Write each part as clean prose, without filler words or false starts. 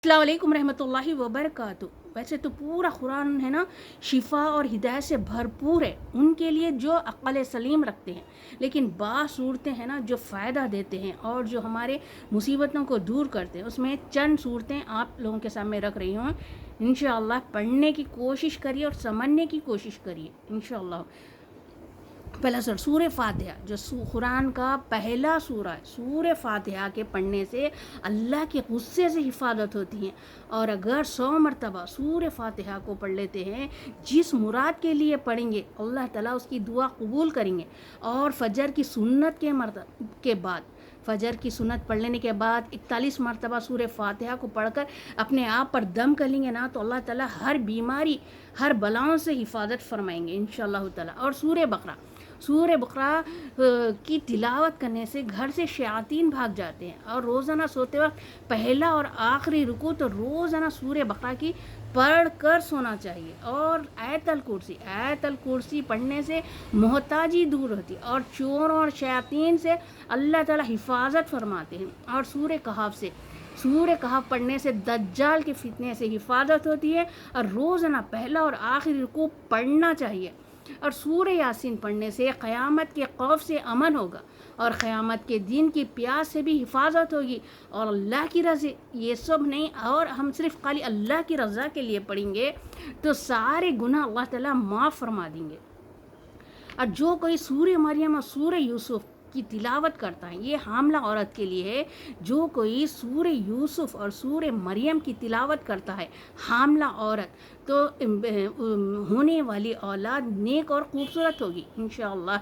अस्सलाम वालेकुम रहमतुल्लाहि व बरकातुहू। वैसे तो पूरा कुरान है ना शिफा और हिदायत से भरपूर है उनके लिए जो अक्ल सलीम रखते हैं, लेकिन बाज़ सूरतें हैं ना जो फ़ायदा देते हैं और जो हमारे मुसीबतों को दूर करते हैं। उसमें चंद सूरतें आप लोगों के सामने रख रही हूँ। इंशाअल्लाह पढ़ने की कोशिश करिए और समझने की कोशिश करिए इंशाअल्लाह। पहला सूरह फातिहा जो कुरान का पहला सूरा है। सूरह फातिहा के पढ़ने से अल्लाह के गुस्से से हिफाजत होती है, और अगर 100 मरतबा सूरह फातिहा को पढ़ लेते हैं, जिस मुराद के लिए पढ़ेंगे अल्लाह ताला उसकी दुआ कबूल करेंगे। और फजर की सुन्नत के बाद फजर की सुन्नत पढ़ लेने के बाद 41 मरतबा सूरह फातिहा को पढ़कर अपने आप पर दम कर लेंगे ना, तो अल्लाह ताला हर बीमारी हर बलाओं से हिफाजत फरमाएंगे इंशाअल्लाह ताला। और सूरह बकरा की तिलावत करने से घर से शयातीन भाग जाते हैं। और रोज़ाना सोते वक्त पहला और आखिरी रुकू तो रोज़ाना सूरह बकरा की पढ़ कर सोना चाहिए। और आयतल कुर्सी पढ़ने से मोहताजी दूर होती है और चोरों और शयातीन से अल्लाह ताला हिफाजत फरमाते हैं। और सूरह कहफ पढ़ने से दज्जाल के फितने से हिफाजत होती है, और रोज़ाना पहला और आखिरी रुकू पढ़ना चाहिए। और सूरह यासीन पढ़ने से क़यामत के खौफ से अमन होगा, और क़यामत के दिन की प्यास से भी हिफाजत होगी, और अल्लाह की रज़ा। ये सब नहीं, और हम सिर्फ़ खाली अल्लाह की रज़ा के लिए पढ़ेंगे तो सारे गुनाह अल्लाह ताला माफ़ फरमा देंगे। और जो कोई सूरह मरियम और सूरह यूसुफ की तिलावत करता है, ये हामला औरत के लिए है। जो कोई सूरह यूसुफ और सूरह मरियम की तिलावत करता है, हामला औरत, तो होने वाली औलाद नेक और ख़ूबसूरत होगी इंशाअल्लाह।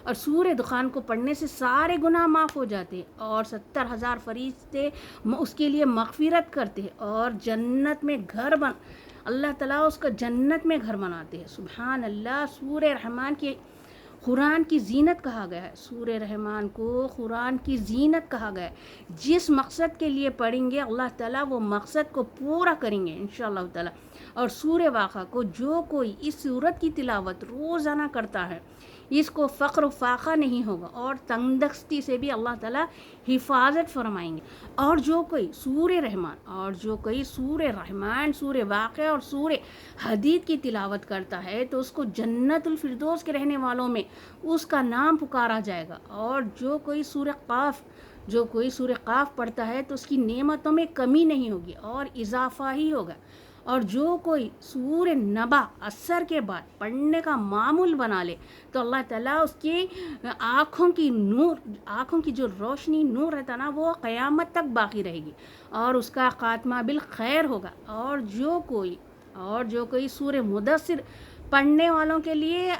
और सूरह दुखान को पढ़ने से सारे गुनाह माफ़ हो जाते हैं, और 70,000 फरिश्ते उसके लिए मग़फ़िरत करते हैं, और जन्नत में अल्लाह ताला उसका जन्नत में घर बनाते हैं। सुभान अल्लाह। सूरह रहमान की कुरान की जीनत कहा गया है। सूरह रहमान को कुरान की जीनत कहा गया है। जिस मकसद के लिए पढ़ेंगे अल्लाह ताला वो मकसद को पूरा करेंगे इंशाअल्लाह ताला। और सूरह वाक़ा को जो कोई इस सूरत की तिलावत रोज़ाना करता है, इसको फ़क्र फ़ाक़ा नहीं होगा, और तंगदस्ती से भी अल्लाह ताला हिफाजत फरमाएंगे। और जो कोई सूरह रहमान, सूरह वाक़िया और सूरह हदीद की तिलावत करता है, तो उसको जन्नतुल फिरदौस के रहने वालों में उसका नाम पुकारा जाएगा। और जो कोई सूरह क़ाफ़ पढ़ता है तो उसकी नेमतों में कमी नहीं होगी और इजाफ़ा ही होगा। और जो कोई सूरह नबा असर के बाद पढ़ने का मामूल बना ले, तो अल्लाह ताला उसकी आँखों की जो रोशनी नूर रहता ना, वो क़यामत तक बाकी रहेगी, और उसका ख़ात्मा बिल खैर होगा। और जो कोई सूरह मुदस्सिर पढ़ने वालों के लिए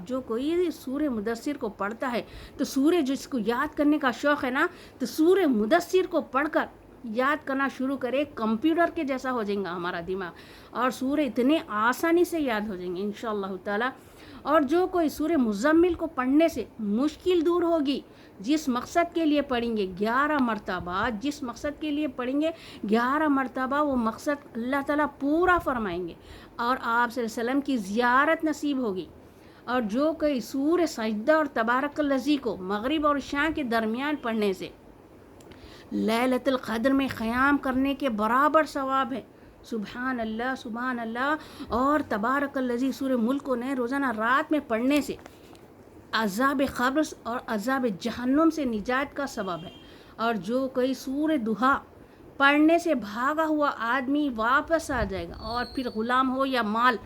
जो कोई सूरह मुदस्सिर को पढ़ता है, तो जिसको याद करने का शौक़ है ना, तो सूरह मुदस्सिर को पढ़कर याद करना शुरू करे। कंप्यूटर के जैसा हो जाएगा हमारा दिमाग, और सूरह इतने आसानी से याद हो जाएंगे इंशाअल्लाह ताला। और जो कोई सूरह मुज़म्मिल को पढ़ने से मुश्किल दूर होगी। जिस मकसद के लिए पढ़ेंगे 11 मरतबा वो मकसद अल्लाह ताला पूरा फरमाएंगे, और आप सल्लल्लाहु अलैहि वसल्लम की ज़ियारत नसीब होगी। और जो कोई सूरह सजदा और तबारकल्लज़ी को मगरिब और इशा के दरमियान पढ़ने से लैलतुल क़द्र में क़याम करने के बराबर सवाब है। सुभान अल्लाह। और तबारकल्लज़ी सूरह मुल्क ने रोज़ाना रात में पढ़ने से अज़ाब क़ब्र और अज़ाब जहन्नुम से निजात का सबब है। और जो कोई सूरह दुहा पढ़ने से भागा हुआ आदमी वापस आ जाएगा, और फिर ग़ुलाम हो या माल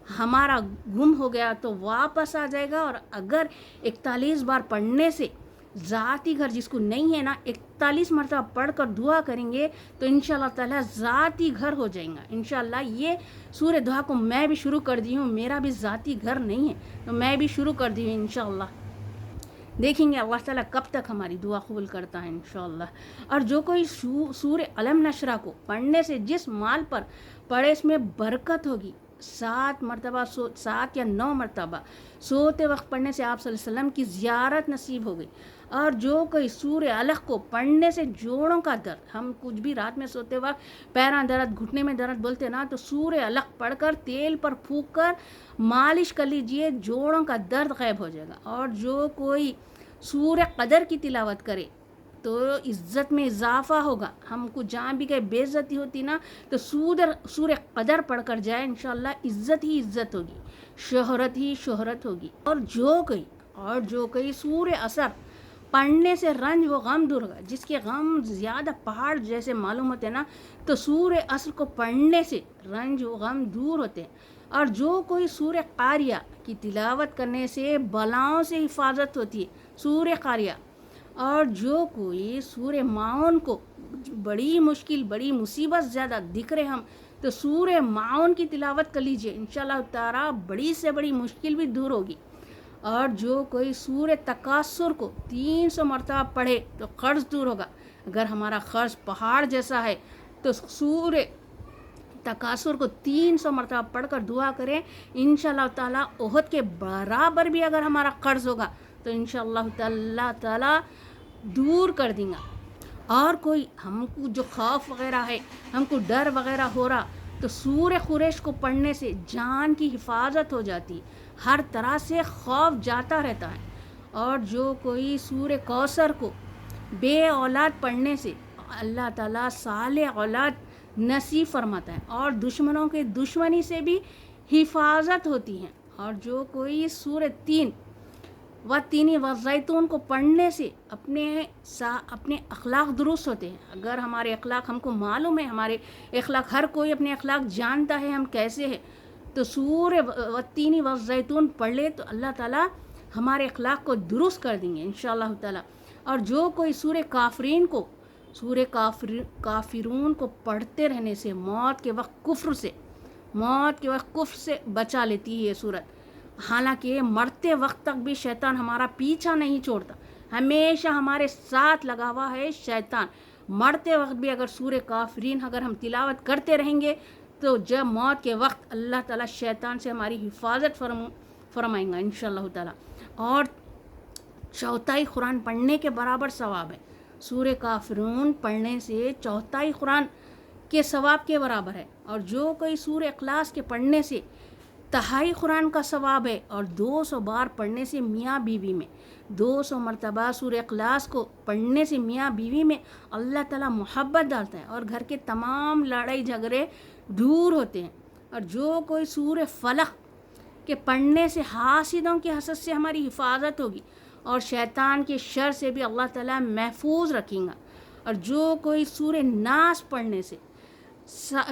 हमारा गुम हो गया तो वापस आ जाएगा। और अगर 41 बार पढ़ने से ज़ाती घर जिसको नहीं है ना, 41 मरतबा पढ़ कर दुआ करेंगे तो इंशाअल्लाह ताला ज़ाती घर हो जाएगा इंशाअल्लाह। ये सूरह दुआ को मैं भी शुरू कर दी हूँ, मेरा भी ज़ाती घर नहीं है तो मैं भी शुरू कर दी हूँ इंशाअल्लाह। देखेंगे अल्लाह ताला कब तक हमारी दुआ कबूल करता है इंशाअल्लाह। और जो कोई सूरह अलम नशरा को पढ़ने से जिस माल पर पढ़े इसमें बरकत होगी। 7 या 9 मरतबा सोते वक्त पढ़ने से आप सल्लल्लाहु अलैहि वसल्लम की ज़ियारत नसीब हो गई। और जो कोई सूरह अलक़ को पढ़ने से जोड़ों का दर्द, हम कुछ भी रात में सोते वक्त पैरां दर्द, घुटने में दर्द बोलते ना, तो सूरह अलक़ पढ़कर तेल पर फूंक कर मालिश कर लीजिए, जोड़ों का दर्द गायब हो जाएगा। और जो कोई सूरह क़दर की तिलावत करे تو عزت میں اضافہ ہوگا. ہم کو جہاں بھی کہیں بے عزتی ہوتی نا تو سورہ قدر پڑھ کر جائے انشاءاللہ عزت ہی عزت ہوگی, شہرت ہی شہرت ہوگی. اور جو کوئی سورہ عصر پڑھنے سے رنج و غم دور ہوگا. جس کے غم زیادہ پہاڑ جیسے معلوم ہوتے ہیں نا تو سورہ عصر کو پڑھنے سے رنج و غم دور ہوتے ہیں. اور جو کوئی سورہ قاریہ کی تلاوت کرنے سے بلاؤں سے حفاظت ہوتی ہے, سورہ قاریہ. اور جو کوئی سورہ معاون کو بڑی مشکل بڑی مصیبت زیادہ دکھ رہے ہم تو سورہ معاون کی تلاوت کر لیجئے, انشاءاللہ تعالی بڑی سے بڑی مشکل بھی دور ہوگی. اور جو کوئی سورہ تکاثر کو 300 مرتبہ پڑھے تو قرض دور ہوگا. اگر ہمارا قرض پہاڑ جیسا ہے تو سورہ تکاثر کو 300 مرتبہ پڑھ کر دعا کریں, انشاءاللہ تعالی احد کے برابر بھی اگر ہمارا قرض ہوگا تو انشاءاللہ تعالی دور کر دیں گا. اور کوئی ہم کو جو خوف وغیرہ ہے, ہم کو ڈر وغیرہ ہو رہا تو سورہ قریش کو پڑھنے سے جان کی حفاظت ہو جاتی, ہر طرح سے خوف جاتا رہتا ہے. اور جو کوئی سورہ کوثر کو بے اولاد پڑھنے سے اللہ تعالیٰ صالح اولاد نصیب فرماتا ہے اور دشمنوں کے دشمنی سے بھی حفاظت ہوتی ہے. اور جو کوئی سورہ تین والزیتون کو پڑھنے سے اپنے اخلاق درست ہوتے ہیں. اگر ہمارے اخلاق ہم کو معلوم ہے, ہمارے اخلاق ہر کوئی اپنے اخلاق جانتا ہے ہم کیسے ہیں, تو سورہ تین والزیتون پڑھ لے تو اللہ تعالیٰ ہمارے اخلاق کو درست کر دیں گے انشاءاللہ تعالیٰ. اور جو کوئی سورہ کافرون کو پڑھتے رہنے سے موت کے وقت کفر سے بچا لیتی ہے یہ سورت. حالانکہ مرتے وقت تک بھی شیطان ہمارا پیچھا نہیں چھوڑتا, ہمیشہ ہمارے ساتھ لگا ہوا ہے شیطان. مرتے وقت بھی اگر سورہ کافرین اگر ہم تلاوت کرتے رہیں گے تو جب موت کے وقت اللہ تعالیٰ شیطان سے ہماری حفاظت فرمائیں گا انشاءاللہ تعالیٰ. اور چوتھائی قرآن پڑھنے کے برابر ثواب ہے. سورہ کافرون پڑھنے سے چوتھائی قرآن کے ثواب کے برابر ہے. اور جو کوئی سورہ اخلاص کے پڑھنے سے تہائی قرآن کا ثواب ہے. اور 200 بار پڑھنے سے میاں بیوی میں 200 مرتبہ سورہ اخلاص کو پڑھنے سے میاں بیوی میں اللہ تعالیٰ محبت ڈالتا ہے اور گھر کے تمام لڑائی جھگڑے دور ہوتے ہیں. اور جو کوئی سورہ فلق کے پڑھنے سے حاسدوں کی حسد سے ہماری حفاظت ہوگی اور شیطان کے شر سے بھی اللہ تعالیٰ محفوظ رکھیں گا. اور جو کوئی سورہ ناس پڑھنے سے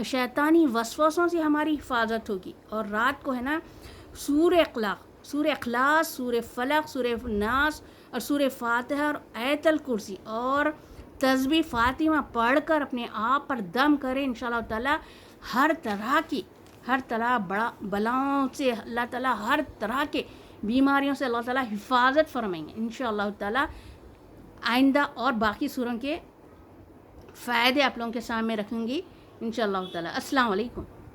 شیطانی وسوسوں سے ہماری حفاظت ہوگی. اور رات کو ہے نا سورہ اخلاص, سورہ فلق, سورہ ناس اور سورہ فاتحہ اور آیت الکرسی اور تسبیح فاطمہ پڑھ کر اپنے آپ پر دم کریں انشاءاللہ تعالیٰ ہر طرح بڑا بلاؤں سے اللہ تعالیٰ ہر طرح کے بیماریوں سے اللہ تعالیٰ حفاظت فرمائیں گے انشاءاللہ تعالیٰ. آئندہ اور باقی سوروں کے فائدے آپ لوگوں کے سامنے رکھوں گی انشاءاللہ تعالیٰ. السلام علیکم.